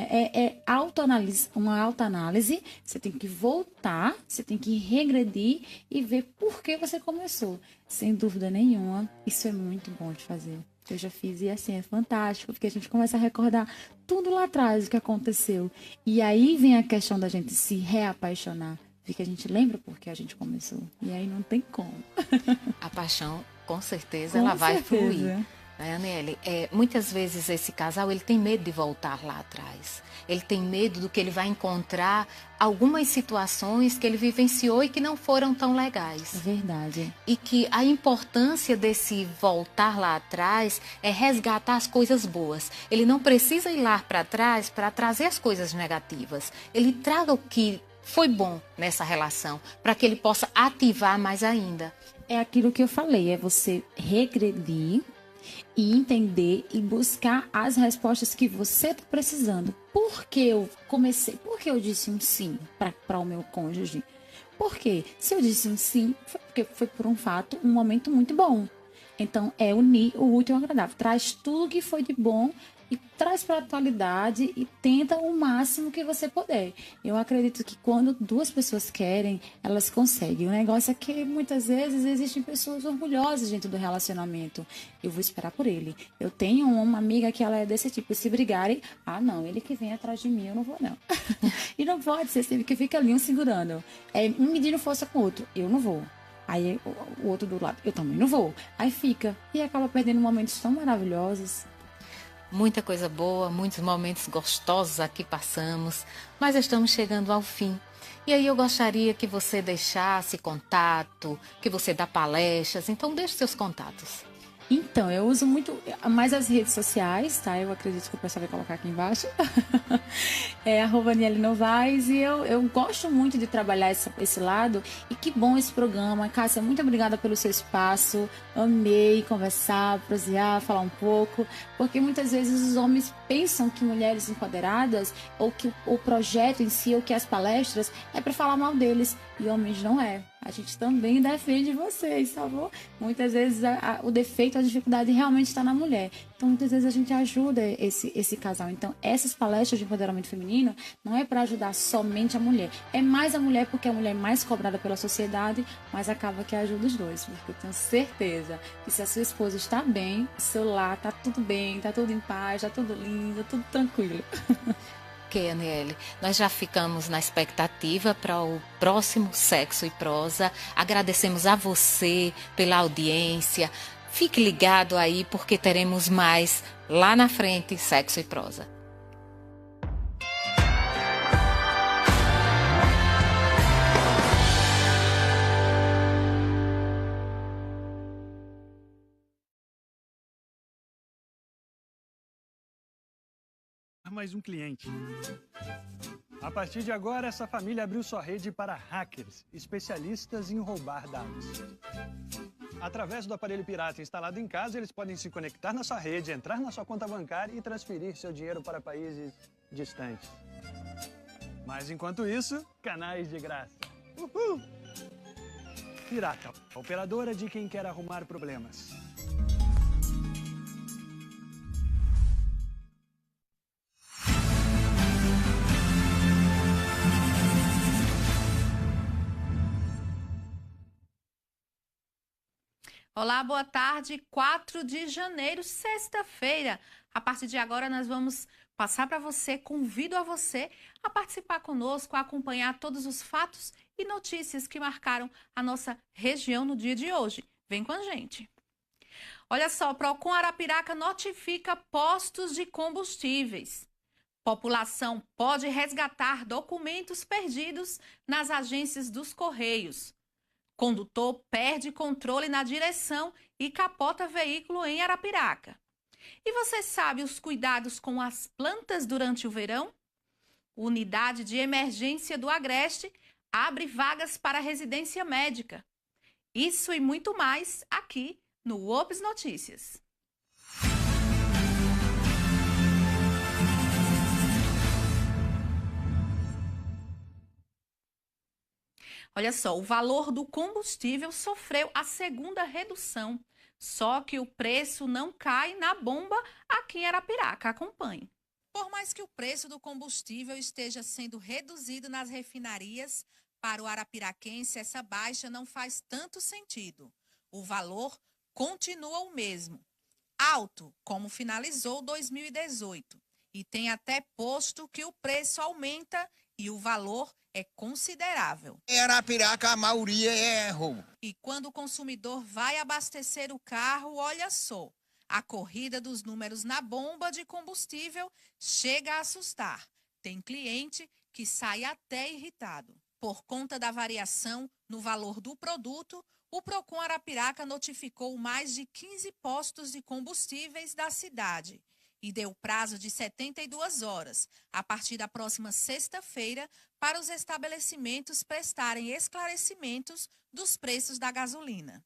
uma autoanálise. Você tem que voltar, você tem que regredir e ver por que você começou. Sem dúvida nenhuma, isso é muito bom de fazer. Eu já fiz e assim, é fantástico, porque a gente começa a recordar tudo lá atrás, o que aconteceu. E aí vem a questão da gente se reapaixonar, porque a gente lembra por que a gente começou. E aí não tem como. A paixão, com certeza, ela vai fluir. Né, Aniele? Muitas vezes esse casal ele tem medo de voltar lá atrás. Ele tem medo do que ele vai encontrar algumas situações que ele vivenciou e que não foram tão legais. É verdade. E que a importância desse voltar lá atrás é resgatar as coisas boas. Ele não precisa ir lá para trás para trazer as coisas negativas. Ele traga o que foi bom nessa relação para que ele possa ativar mais ainda. É aquilo que eu falei, é você regredir e entender e buscar as respostas que você está precisando. Por que eu comecei? Por que eu disse um sim para o meu cônjuge? Porque se eu disse um sim, foi porque foi por um fato, um momento muito bom. Então, é unir o útil ao agradável. Traz tudo que foi de bom e traz para a atualidade e tenta o máximo que você puder. Eu acredito que quando duas pessoas querem, elas conseguem. O negócio é que muitas vezes existem pessoas orgulhosas dentro do relacionamento. Eu vou esperar por ele. Eu tenho uma amiga que ela é desse tipo. Se brigarem, não, ele que vem atrás de mim, eu não vou não. E não pode ser sempre que fica ali um segurando. Um medindo força com o outro, eu não vou. Aí o outro do lado, eu também não vou. Aí fica e acaba perdendo momentos tão maravilhosos. Muita coisa boa, muitos momentos gostosos aqui passamos, mas estamos chegando ao fim. E aí eu gostaria que você deixasse contato, que você dá palestras, então deixe seus contatos. Então, eu uso muito mais as redes sociais, tá? Eu acredito que o pessoal vai colocar aqui embaixo. É @Aniele Novaes, e eu gosto muito de trabalhar esse lado. E que bom esse programa. Cássia, muito obrigada pelo seu espaço. Amei conversar, prosear, falar um pouco. Porque muitas vezes os homens pensam que mulheres empoderadas, ou que o projeto em si, ou que as palestras, é para falar mal deles. E homens não é. A gente também defende vocês, tá bom? Muitas vezes o defeito, a dificuldade realmente está na mulher. Então, muitas vezes a gente ajuda esse casal. Então, essas palestras de empoderamento feminino não é para ajudar somente a mulher. É mais a mulher porque a mulher é mais cobrada pela sociedade, mas acaba que ajuda os dois. Porque eu tenho certeza que se a sua esposa está bem, o seu lar tá tudo bem, tá tudo em paz, tá tudo lindo, tudo tranquilo. Ok, Aniele, nós já ficamos na expectativa para o próximo Sexo e Prosa. Agradecemos a você pela audiência. Fique ligado aí porque teremos mais lá na frente Sexo e Prosa. Mais um cliente. A partir de agora, essa família abriu sua rede para hackers, especialistas em roubar dados. Através do aparelho pirata instalado em casa, eles podem se conectar na sua rede, entrar na sua conta bancária e transferir seu dinheiro para países distantes. Mas enquanto isso, canais de graça. Uhul! Pirata, operadora de quem quer arrumar problemas. Olá, boa tarde. 4 de janeiro, sexta-feira. A partir de agora nós vamos passar para você, convido a você a participar conosco, a acompanhar todos os fatos e notícias que marcaram a nossa região no dia de hoje. Vem com a gente. Olha só, Procon Arapiraca notifica postos de combustíveis. População pode resgatar documentos perdidos nas agências dos Correios. Condutor perde controle na direção e capota veículo em Arapiraca. E você sabe os cuidados com as plantas durante o verão? Unidade de Emergência do Agreste abre vagas para residência médica. Isso e muito mais aqui no Ops Notícias. Olha só, o valor do combustível sofreu a segunda redução, só que o preço não cai na bomba aqui em Arapiraca. Acompanhe. Por mais que o preço do combustível esteja sendo reduzido nas refinarias, para o arapiraquense essa baixa não faz tanto sentido. O valor continua o mesmo, alto, como finalizou 2018, e tem até posto que o preço aumenta e o valor é considerável. Em Arapiraca, a maioria é roubo. E quando o consumidor vai abastecer o carro, olha só, a corrida dos números na bomba de combustível chega a assustar. Tem cliente que sai até irritado. Por conta da variação no valor do produto, o Procon Arapiraca notificou mais de 15 postos de combustíveis da cidade e deu prazo de 72 horas, a partir da próxima sexta-feira, para os estabelecimentos prestarem esclarecimentos dos preços da gasolina.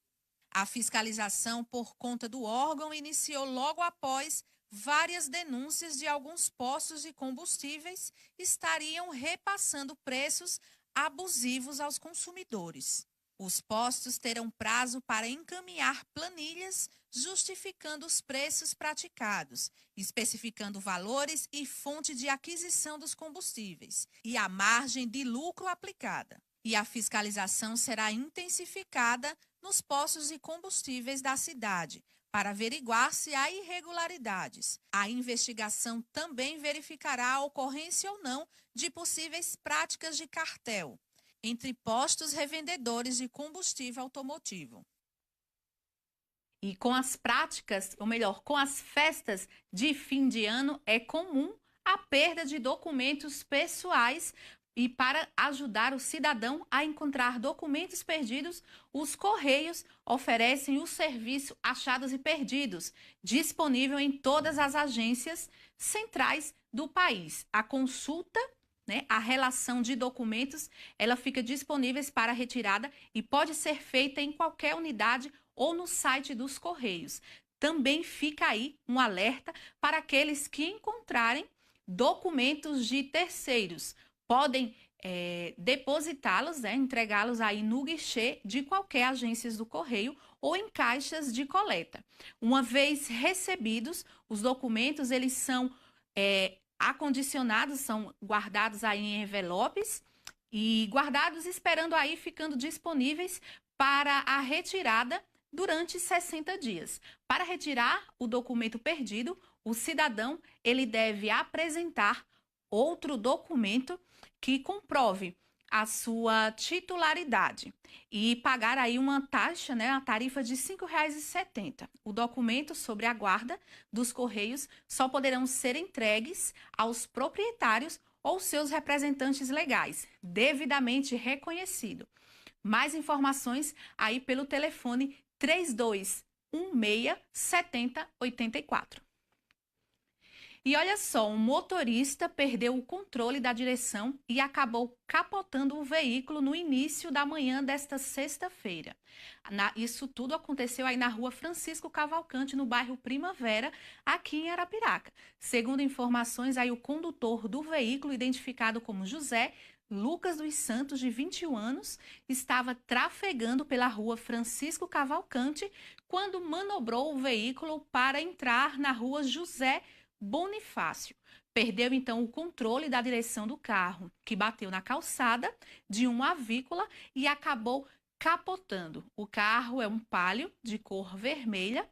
A fiscalização por conta do órgão iniciou logo após várias denúncias de alguns postos de combustíveis estariam repassando preços abusivos aos consumidores. Os postos terão prazo para encaminhar planilhas justificando os preços praticados, especificando valores e fonte de aquisição dos combustíveis e a margem de lucro aplicada. E a fiscalização será intensificada nos postos de combustíveis da cidade, para averiguar se há irregularidades. A investigação também verificará a ocorrência ou não de possíveis práticas de cartel entre postos revendedores de combustível automotivo. E com as práticas, ou melhor, com as festas de fim de ano, é comum a perda de documentos pessoais. E para ajudar o cidadão a encontrar documentos perdidos, os Correios oferecem o serviço Achados e Perdidos, disponível em todas as agências centrais do país. A consulta, a relação de documentos, ela fica disponível para retirada e pode ser feita em qualquer unidade ou no site dos Correios. Também fica aí um alerta para aqueles que encontrarem documentos de terceiros. Podem depositá-los, entregá-los aí no guichê de qualquer agência do Correio ou em caixas de coleta. Uma vez recebidos, os documentos eles são acondicionados, são guardados aí em envelopes e guardados esperando aí, ficando disponíveis para a retirada durante 60 dias. Para retirar o documento perdido, o cidadão ele deve apresentar outro documento que comprove a sua titularidade e pagar aí uma taxa, a tarifa de R$ 5,70. O documento sobre a guarda dos Correios só poderão ser entregues aos proprietários ou seus representantes legais, devidamente reconhecido. Mais informações aí pelo telefone 3216-7084. E olha só, um motorista perdeu o controle da direção e acabou capotando o veículo no início da manhã desta sexta-feira. Isso tudo aconteceu aí na rua Francisco Cavalcante, no bairro Primavera, aqui em Arapiraca. Segundo informações, aí o condutor do veículo, identificado como José Lucas dos Santos, de 21 anos, estava trafegando pela rua Francisco Cavalcante quando manobrou o veículo para entrar na rua José Bonifácio. Perdeu então o controle da direção do carro, que bateu na calçada de uma avícola e acabou capotando. O carro é um Palio de cor vermelha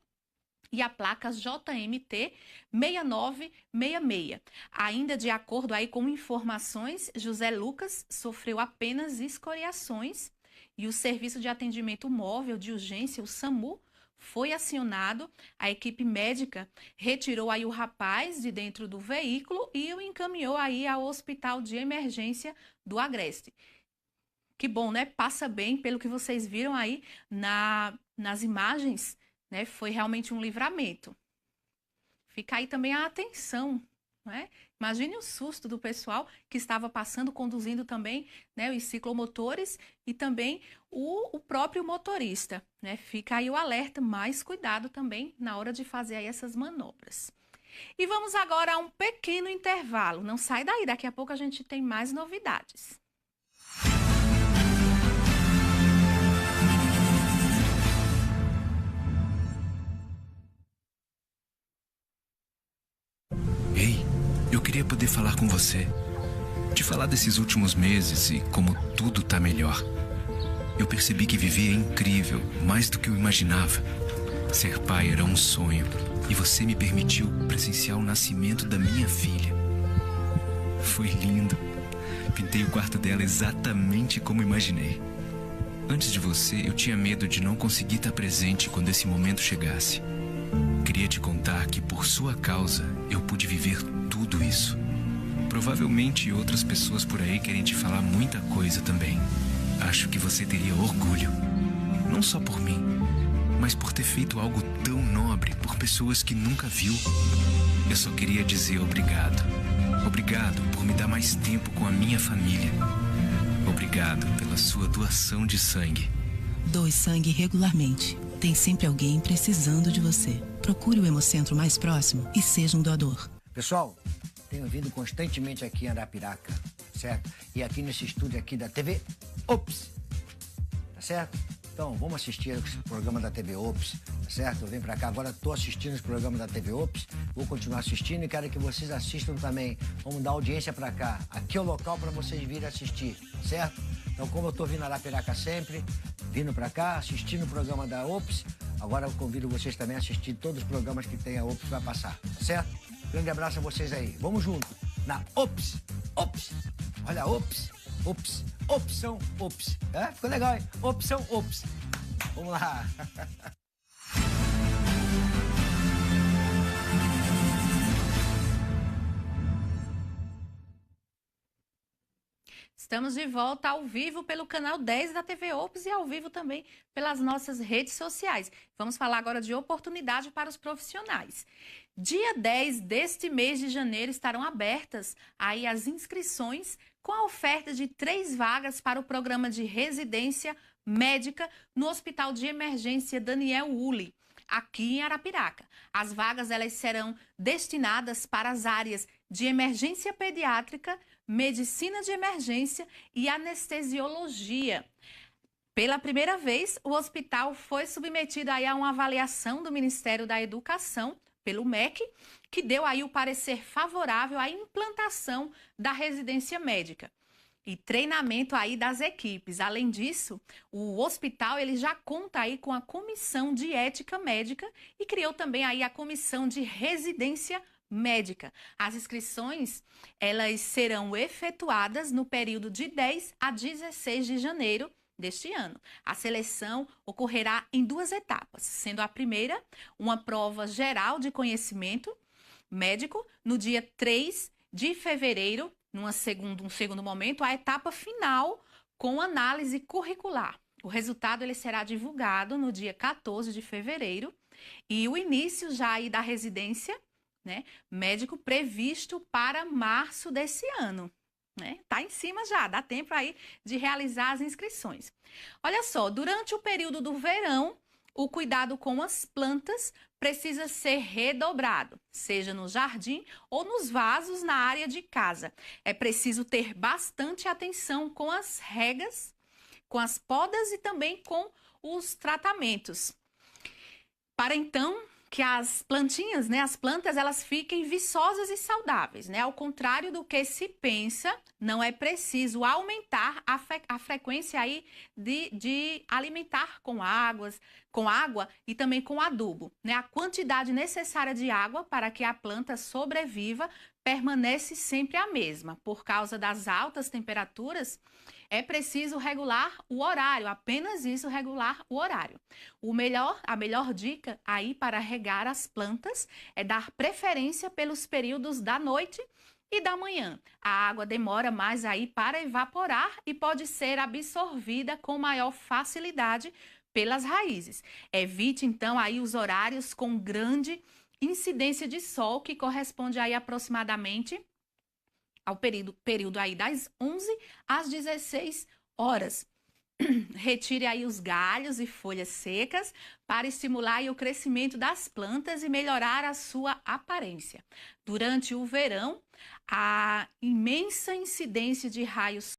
e a placa JMT 6966. Ainda de acordo aí com informações, José Lucas sofreu apenas escoriações e o Serviço de Atendimento Móvel de Urgência, o SAMU, foi acionado. A equipe médica retirou aí o rapaz de dentro do veículo e o encaminhou aí ao Hospital de Emergência do Agreste. Que bom, né? Passa bem, pelo que vocês viram aí nas imagens, né? Foi realmente um livramento. Fica aí também a atenção, né? Imagine o susto do pessoal que estava passando, conduzindo também, né, os ciclomotores e também o próprio motorista, né? Fica aí o alerta, mais cuidado também na hora de fazer aí essas manobras. E vamos agora a um pequeno intervalo. Não sai daí, daqui a pouco a gente tem mais novidades. Ei, eu queria poder falar com você. Te falar desses últimos meses e como tudo tá melhor. Eu percebi que viver é incrível, mais do que eu imaginava. Ser pai era um sonho e você me permitiu presenciar o nascimento da minha filha. Foi lindo. Pintei o quarto dela exatamente como imaginei. Antes de você, eu tinha medo de não conseguir estar presente quando esse momento chegasse. Queria te contar que, por sua causa, eu pude viver tudo isso. Provavelmente outras pessoas por aí querem te falar muita coisa também. Acho que você teria orgulho. Não só por mim, mas por ter feito algo tão nobre por pessoas que nunca viu. Eu só queria dizer obrigado. Obrigado por me dar mais tempo com a minha família. Obrigado pela sua doação de sangue. Doe sangue regularmente. Tem sempre alguém precisando de você. Procure o Hemocentro mais próximo e seja um doador. Pessoal, tenho vindo constantemente aqui em Arapiraca, certo? E aqui nesse estúdio aqui da TV Ops, tá certo? Então, vamos assistir o programa da TV Ops, tá certo? Eu venho pra cá, agora tô assistindo esse programa da TV Ops, vou continuar assistindo e quero que vocês assistam também. Vamos dar audiência pra cá. Aqui é o local pra vocês virem assistir, certo? Então, como eu tô vindo a Arapiraca sempre, vindo pra cá, assistindo o programa da Ops, agora eu convido vocês também a assistir todos os programas que tem a Ops vai passar, tá certo? Grande abraço a vocês aí. Vamos junto na Ops. Ops. Olha, Ops. Ops. Opção Ops. É? Ficou legal, hein? Opção Ops. Vamos lá. Estamos de volta ao vivo pelo canal 10 da TV Ops e ao vivo também pelas nossas redes sociais. Vamos falar agora de oportunidade para os profissionais. Dia 10 deste mês de janeiro estarão abertas aí as inscrições com a oferta de 3 vagas para o programa de residência médica no Hospital de Emergência Daniel Uli, aqui em Arapiraca. As vagas elas serão destinadas para as áreas de emergência pediátrica, medicina de emergência e anestesiologia. Pela primeira vez, o hospital foi submetido aí a uma avaliação do Ministério da Educação, pelo MEC, que deu aí o parecer favorável à implantação da residência médica e treinamento aí das equipes. Além disso, o hospital ele já conta aí com a comissão de ética médica e criou também aí a comissão de residência médica. As inscrições, elas serão efetuadas no período de 10 a 16 de janeiro deste ano. A seleção ocorrerá em 2 etapas, sendo a primeira uma prova geral de conhecimento médico no dia 3 de fevereiro, um segundo momento, a etapa final com análise curricular. O resultado ele será divulgado no dia 14 de fevereiro e o início já aí da residência, né, médico previsto para março desse ano. Tá em cima já, dá tempo aí de realizar as inscrições. Olha só, durante o período do verão, o cuidado com as plantas precisa ser redobrado, seja no jardim ou nos vasos na área de casa. É preciso ter bastante atenção com as regas, com as podas e também com os tratamentos. Para então que as plantinhas, né, as plantas, elas fiquem viçosas e saudáveis, né? Ao contrário do que se pensa, não é preciso aumentar a frequência aí de alimentar com água e também com adubo, né? A quantidade necessária de água para que a planta sobreviva permanece sempre a mesma. Por causa das altas temperaturas, é preciso regular o horário, apenas isso, regular o horário. A melhor dica aí para regar as plantas é dar preferência pelos períodos da noite e da manhã. A água demora mais aí para evaporar e pode ser absorvida com maior facilidade pelas raízes. Evite então aí os horários com grande incidência de sol, que corresponde aí aproximadamente ao período aí das 11 às 16 horas. Retire aí os galhos e folhas secas para estimular aí o crescimento das plantas e melhorar a sua aparência. Durante o verão, a imensa incidência de raios